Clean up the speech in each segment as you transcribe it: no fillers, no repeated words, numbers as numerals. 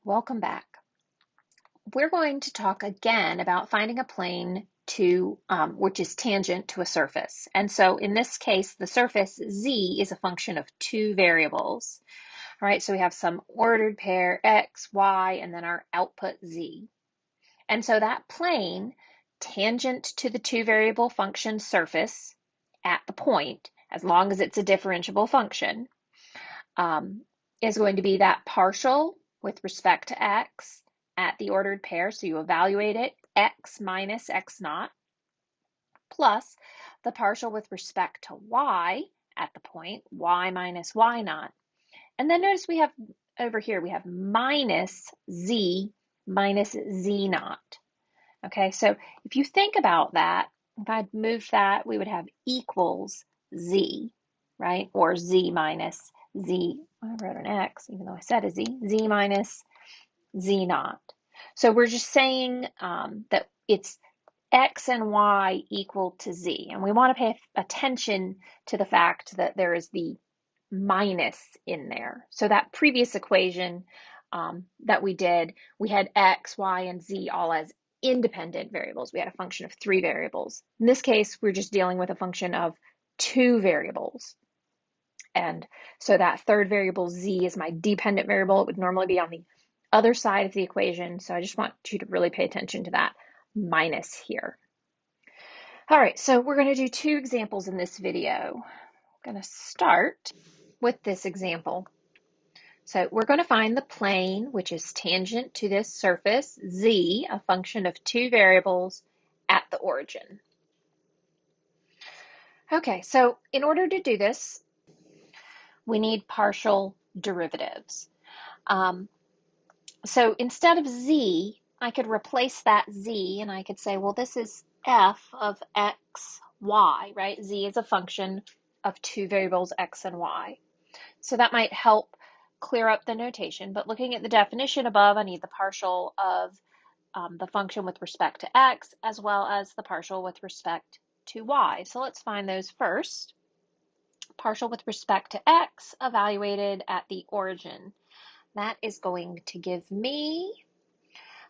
Welcome back. We're going to talk again about finding a plane which is tangent to a surface. And so in this case, the surface z is a function of two variables. All right, so we have some ordered pair x, y, and then our output z. And so that plane tangent to the two variable function surface at the point, as long as it's a differentiable function, is going to be that partial with respect to x at the ordered pair. So you evaluate it, x minus x naught, plus the partial with respect to y at the point, y minus y naught. And then notice we have over here, we have minus z naught. Okay, so if you think about that, if I'd moved that, we would have equals z, right? Or z minus z, I wrote an x, even though I said a z minus z naught. So we're just saying that it's x and y equal to z. And we want to pay attention to the fact that there is the minus in there. So that previous equation that we did, we had x, y, and z all as independent variables. We had a function of three variables. In this case, we're just dealing with a function of two variables. And so that third variable z is my dependent variable. It would normally be on the other side of the equation. So I just want you to really pay attention to that minus here. All right, so we're going to do two examples in this video. I'm going to start with this example. So we're going to find the plane which is tangent to this surface, z, a function of two variables at the origin. Okay, so in order to do this, we need partial derivatives. So instead of z, I could replace that z and I could say, well, this is f of x, y, right? Z is a function of two variables, x and y. So that might help clear up the notation, but looking at the definition above, I need the partial of the function with respect to x as well as the partial with respect to y. So let's find those first. Partial with respect to x evaluated at the origin. That is going to give me,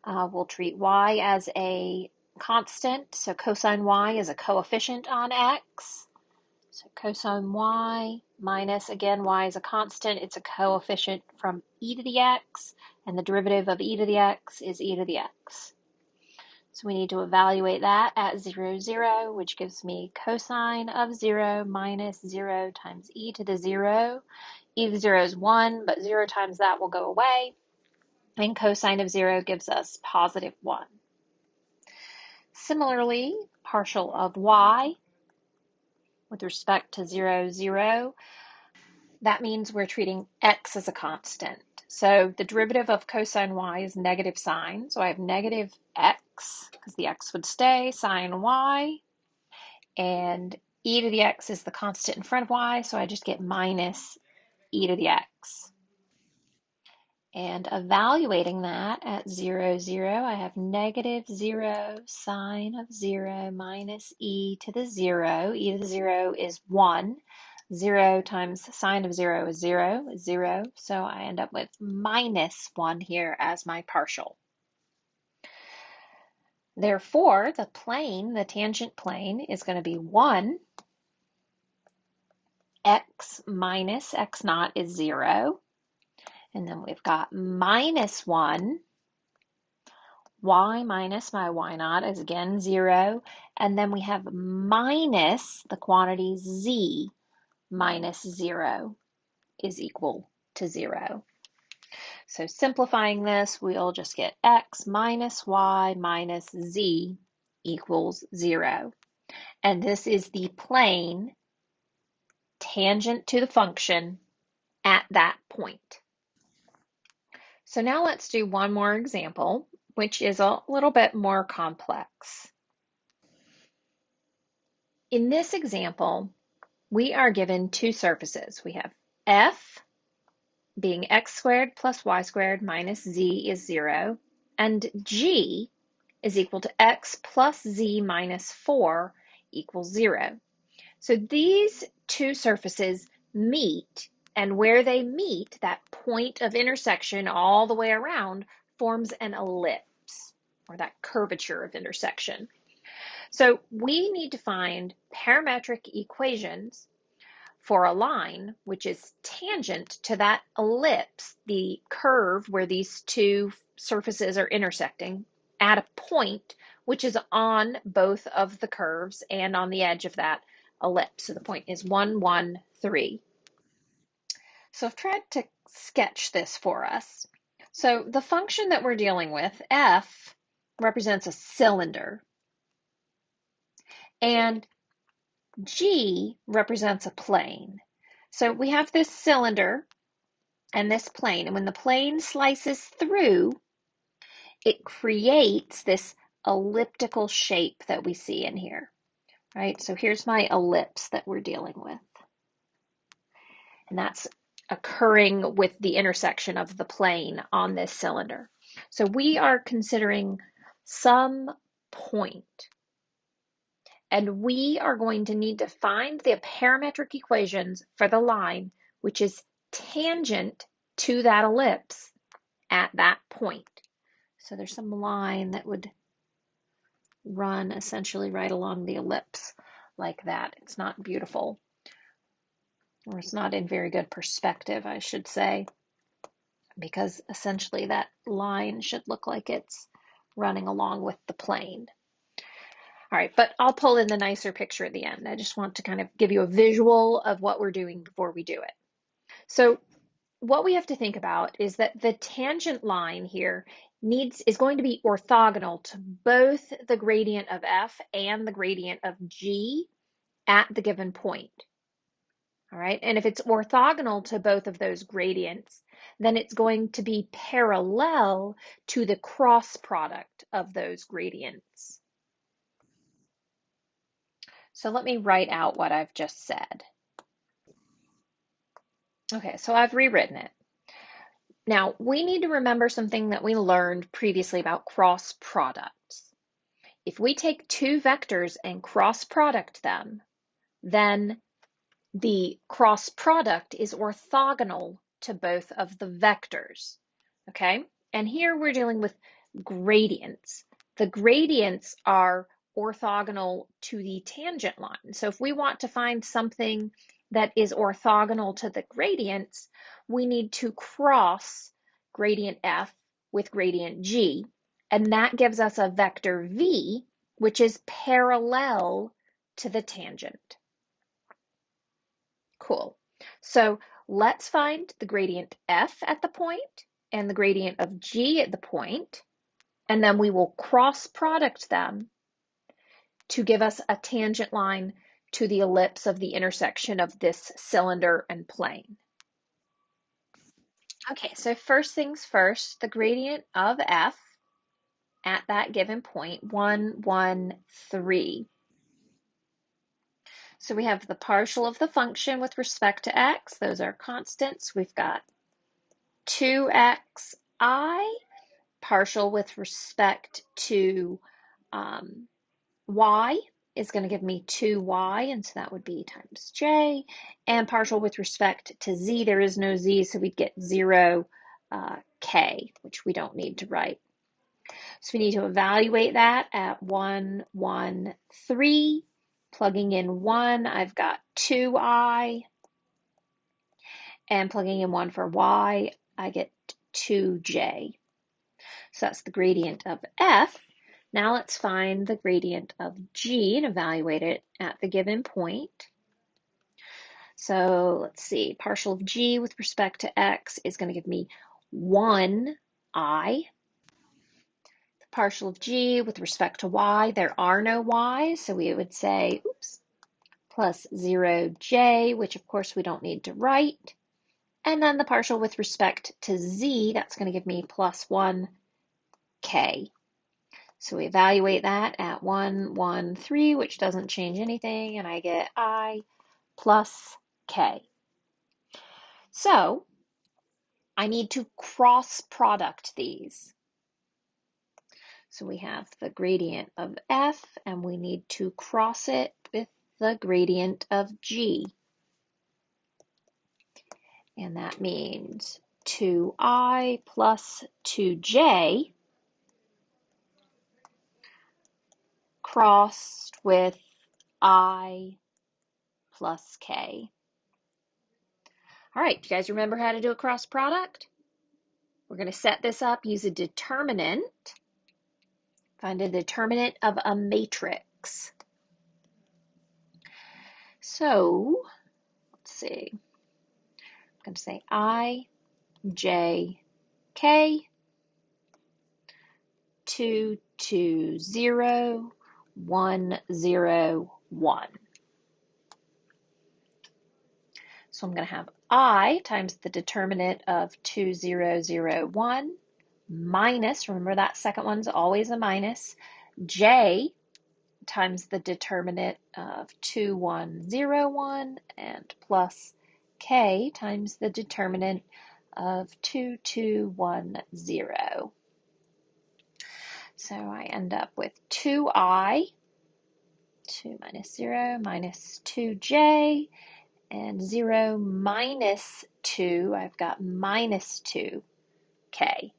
we'll treat y as a constant, so cosine y is a coefficient on x. So cosine y minus, again, y is a constant. It's a coefficient from e to the x, and the derivative of e to the x is e to the x. So we need to evaluate that at 0, 0, which gives me cosine of 0 minus 0 times e to the 0. E to the 0 is 1, but 0 times that will go away. And cosine of 0 gives us positive 1. Similarly, partial of y with respect to 0, 0, that means we're treating x as a constant. So the derivative of cosine y is negative sine. So I have negative x, because the x would stay, sine y. And e to the x is the constant in front of y, so I just get minus e to the x. And evaluating that at 0, 0, I have negative 0 sine of 0 minus e to the 0. E to the 0 is 1. 0 times sine of 0 is 0, is 0. So I end up with minus 1 here as my partial. Therefore, the plane, the tangent plane, is going to be 1. X minus x naught is 0. And then we've got minus 1. Y minus my y naught is again 0. And then we have minus the quantity z minus 0 is equal to 0. So simplifying this, we'll just get x minus y minus z equals 0. And this is the plane tangent to the function at that point. So now let's do one more example, which is a little bit more complex. In this example, we are given two surfaces. We have f being x squared plus y squared minus z is 0, and g is equal to x plus z minus 4 equals 0. So these two surfaces meet And where they meet, that point of intersection all the way around forms an ellipse, or that curvature of intersection. So we need to find parametric equations for a line which is tangent to that ellipse, the curve where these two surfaces are intersecting, at a point which is on both of the curves and on the edge of that ellipse. So the point is 1, 1, 3. So I've tried to sketch this for us. So the function that we're dealing with, f, represents a cylinder, and g represents a plane. So we have this cylinder and this plane, and when the plane slices through, it creates this elliptical shape that we see in here, right? So here's my ellipse that we're dealing with, and that's occurring with the intersection of the plane on this cylinder. So we are considering some point, and we are going to need to find the parametric equations for the line which is tangent to that ellipse at that point. So there's some line that would run essentially right along the ellipse like that. It's not beautiful, or it's not in very good perspective, I should say, because essentially that line should look like it's running along with the plane. All right, but I'll pull in the nicer picture at the end. I just want to kind of give you a visual of what we're doing before we do it. So what we have to think about is that the tangent line here is going to be orthogonal to both the gradient of f and the gradient of g at the given point. All right, and if it's orthogonal to both of those gradients, then it's going to be parallel to the cross product of those gradients. So let me write out what I've just said. Okay, so I've rewritten it. Now, we need to remember something that we learned previously about cross products. If we take two vectors and cross product them, then the cross product is orthogonal to both of the vectors, okay? And here we're dealing with gradients. The gradients are orthogonal to the tangent line. So if we want to find something that is orthogonal to the gradients, we need to cross gradient f with gradient g, and that gives us a vector v, which is parallel to the tangent. Cool. So let's find the gradient f at the point and the gradient of g at the point, and then we will cross product them to give us a tangent line to the ellipse of the intersection of this cylinder and plane. Okay, so first things first, the gradient of f at that given point, 1, 1, 3. So we have the partial of the function with respect to x. Those are constants. We've got 2xi, partial with respect to y is going to give me 2y, and so that would be times j. And partial with respect to z, there is no z, so we'd get 0 k, which we don't need to write. So we need to evaluate that at 1, 1, 3. Plugging in 1, I've got 2i. And plugging in 1 for y, I get 2j. So that's the gradient of f. Now let's find the gradient of g and evaluate it at the given point. So let's see, partial of g with respect to x is going to give me 1i. The partial of g with respect to y, there are no y's, so we would say, oops, plus 0j, which of course we don't need to write. And then the partial with respect to z, that's going to give me plus 1k. So we evaluate that at 1, 1, 3, which doesn't change anything, and I get I plus k. So I need to cross product these. So we have the gradient of f, and we need to cross it with the gradient of g. And that means 2i plus 2j crossed with I plus k. All right, do you guys remember how to do a cross product? We're going to set this up, use a determinant, find a determinant of a matrix. So, let's see. I'm going to say I, j, k, 2, 2, 0, 1, 0, 1. So I'm going to have I times the determinant of 2, 0, 0, 1 minus, remember that second one's always a minus, j times the determinant of 2, 1, 0, 1 and plus k times the determinant of 2, 2, 1, 0. So I end up with 2i, 2 minus 0 minus 2j, and 0 minus 2, I've got minus 2k.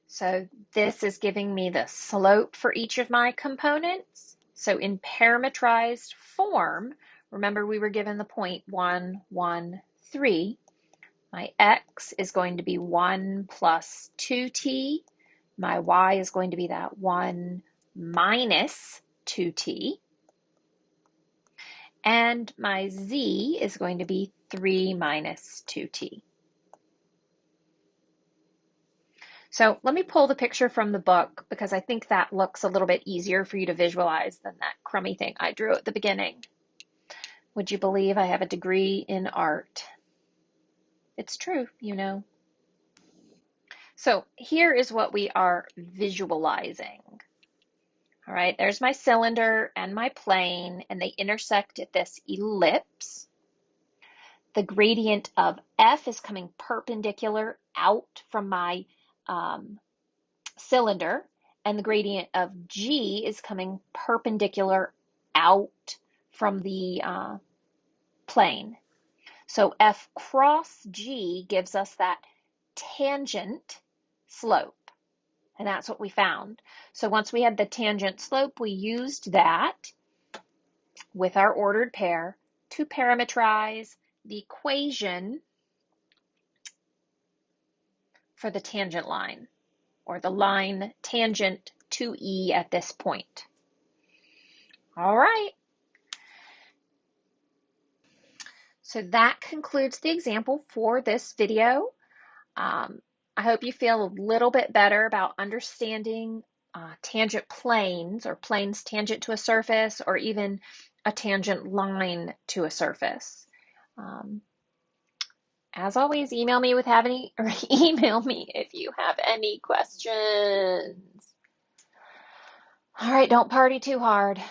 So this is giving me the slope for each of my components. So in parametrized form, remember we were given the point 1, 1, 3. My x is going to be 1 plus 2t. My y is going to be that 1 minus 2t. And my z is going to be 3 minus 2t. So let me pull the picture from the book because I think that looks a little bit easier for you to visualize than that crummy thing I drew at the beginning. Would you believe I have a degree in art? It's true, you know. So here is what we are visualizing. All right, there's my cylinder and my plane, and they intersect at this ellipse. The gradient of f is coming perpendicular out from my cylinder, and the gradient of g is coming perpendicular out from the plane. So f cross g gives us that tangent slope, and that's what we found. So once we had the tangent slope, we used that with our ordered pair to parametrize the equation for the tangent line, or the line tangent to E at this point. All right. So that concludes the example for this video. I hope you feel a little bit better about understanding tangent planes, or planes tangent to a surface, or even a tangent line to a surface. As always, email me if you have any questions. All right, don't party too hard.